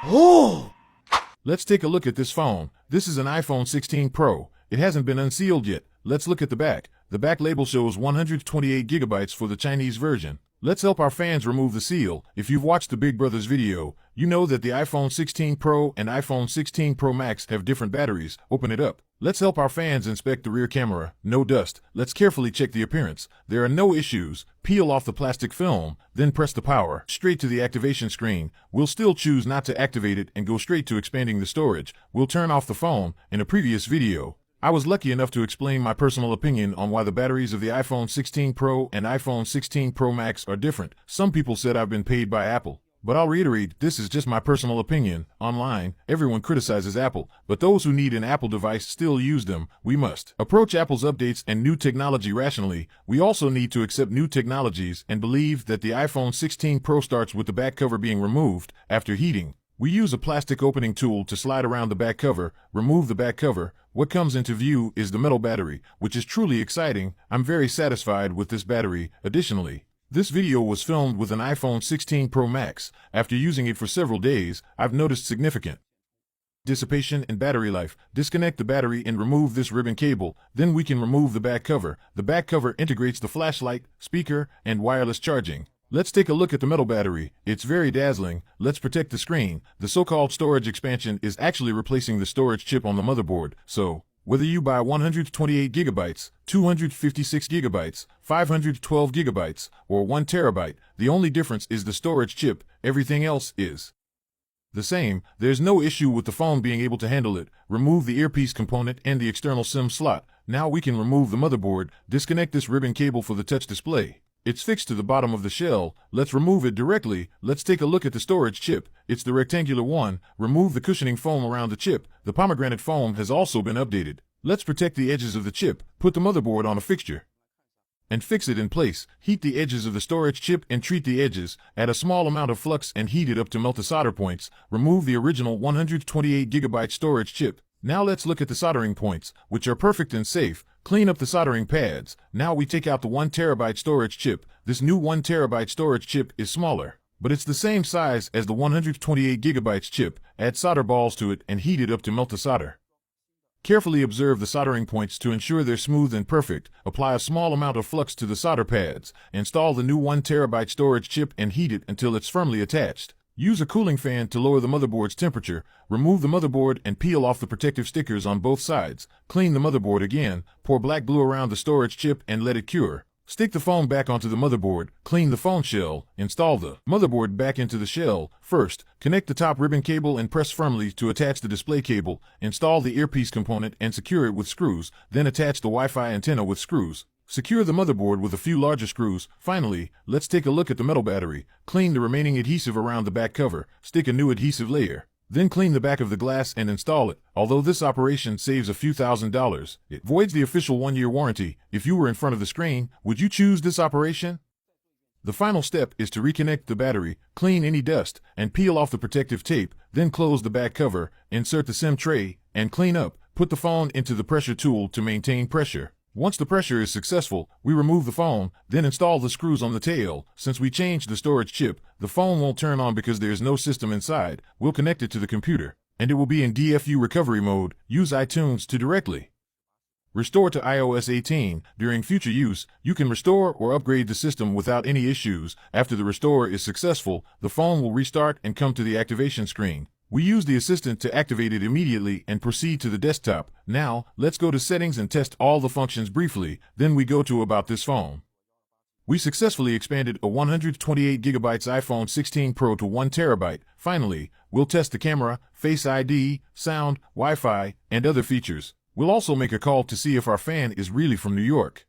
Oh! Let's take a look at this phone. This is an iPhone 16 Pro. It hasn't been unsealed yet. Let's look at the back. The back label shows 128 gigabytes for the Chinese version. Let's help our fans remove the seal. If you've watched the Big Brothers video, you know that the iPhone 16 Pro and iPhone 16 Pro Max have different batteries. Open it up. Let's help our fans inspect the rear camera. No dust. Let's carefully check the appearance. There are no issues. Peel off the plastic film, then press the power straight to the activation screen. We'll still choose not to activate it and go straight to expanding the storage. We'll turn off the phone. In a previous video, I was lucky enough to explain my personal opinion on why the batteries of the iPhone 16 Pro and iPhone 16 Pro Max are different. Some people said I've been paid by Apple, but I'll reiterate, this is just my personal opinion. Online, everyone criticizes Apple, but those who need an Apple device still use them. We must approach Apple's updates and new technology rationally. We also need to accept new technologies and believe that the iPhone 16 Pro starts with the back cover being removed after heating. We use a plastic opening tool to slide around the back cover, remove the back cover. What comes into view is the metal battery, which is truly exciting. I'm very satisfied with this battery. Additionally, this video was filmed with an iPhone 16 Pro Max. After using it for several days, I've noticed significant dissipation in battery life. Disconnect the battery and remove this ribbon cable. Then we can remove the back cover. The back cover integrates the flashlight, speaker, and wireless charging. Let's take a look at the metal battery. It's very dazzling. Let's protect the screen. The so-called storage expansion is actually replacing the storage chip on the motherboard. So, whether you buy 128 gigabytes, 256 gigabytes, 512 gigabytes, or 1 terabyte, the only difference is the storage chip. Everything else is the same. There's no issue with the phone being able to handle it. Remove the earpiece component and the external SIM slot. Now we can remove the motherboard. Disconnect this ribbon cable for the touch display. It's fixed to the bottom of the shell. Let's remove it directly. Let's take a look at the storage chip. It's the rectangular one. Remove the cushioning foam around the chip. The pomegranate foam has also been updated. Let's protect the edges of the chip. Put the motherboard on a fixture and fix it in place. Heat the edges of the storage chip and treat the edges. Add a small amount of flux and heat it up to melt the solder points. Remove the original 128 gigabyte storage chip. Now let's look at the soldering points, which are perfect and safe. Clean up the soldering pads. Now we take out the 1 terabyte storage chip. This new 1 terabyte storage chip is smaller, but it's the same size as the 128 gigabytes chip. Add solder balls to it and heat it up to melt the solder. Carefully observe the soldering points to ensure they're smooth and perfect. Apply a small amount of flux to the solder pads. Install the new 1 terabyte storage chip and heat it until it's firmly attached. Use a cooling fan to lower the motherboard's temperature. Remove the motherboard and peel off the protective stickers on both sides. Clean the motherboard again. Pour black glue around the storage chip and let it cure. Stick the phone back onto the motherboard. Clean the phone shell. Install the motherboard back into the shell. First, connect the top ribbon cable and press firmly to attach the display cable. Install the earpiece component and secure it with screws. Then attach the Wi-Fi antenna with screws. Secure the motherboard with a few larger screws. Finally, let's take a look at the metal battery. Clean the remaining adhesive around the back cover. Stick a new adhesive layer. Then clean the back of the glass and install it. Although this operation saves a few $1,000s, it voids the official 1-year warranty. If you were in front of the screen, would you choose this operation? The final step is to reconnect the battery, clean any dust, and peel off the protective tape. Then close the back cover, insert the SIM tray, and clean up. Put the phone into the pressure tool to maintain pressure. Once the pressure is successful, we remove the phone, then install the screws on the tail. Since we changed the storage chip, the phone won't turn on because there's no system inside. We'll connect it to the computer, and it will be in DFU recovery mode. Use iTunes to directly restore to iOS 18. During future use, you can restore or upgrade the system without any issues. After the restore is successful, the phone will restart and come to the activation screen. We use the assistant to activate it immediately and proceed to the desktop. Now, let's go to settings and test all the functions briefly. Then we go to about this phone. We successfully expanded a 128 gigabytes iPhone 16 Pro to 1 terabyte. Finally, we'll test the camera, Face ID, sound, Wi-Fi, and other features. We'll also make a call to see if our fan is really from New York.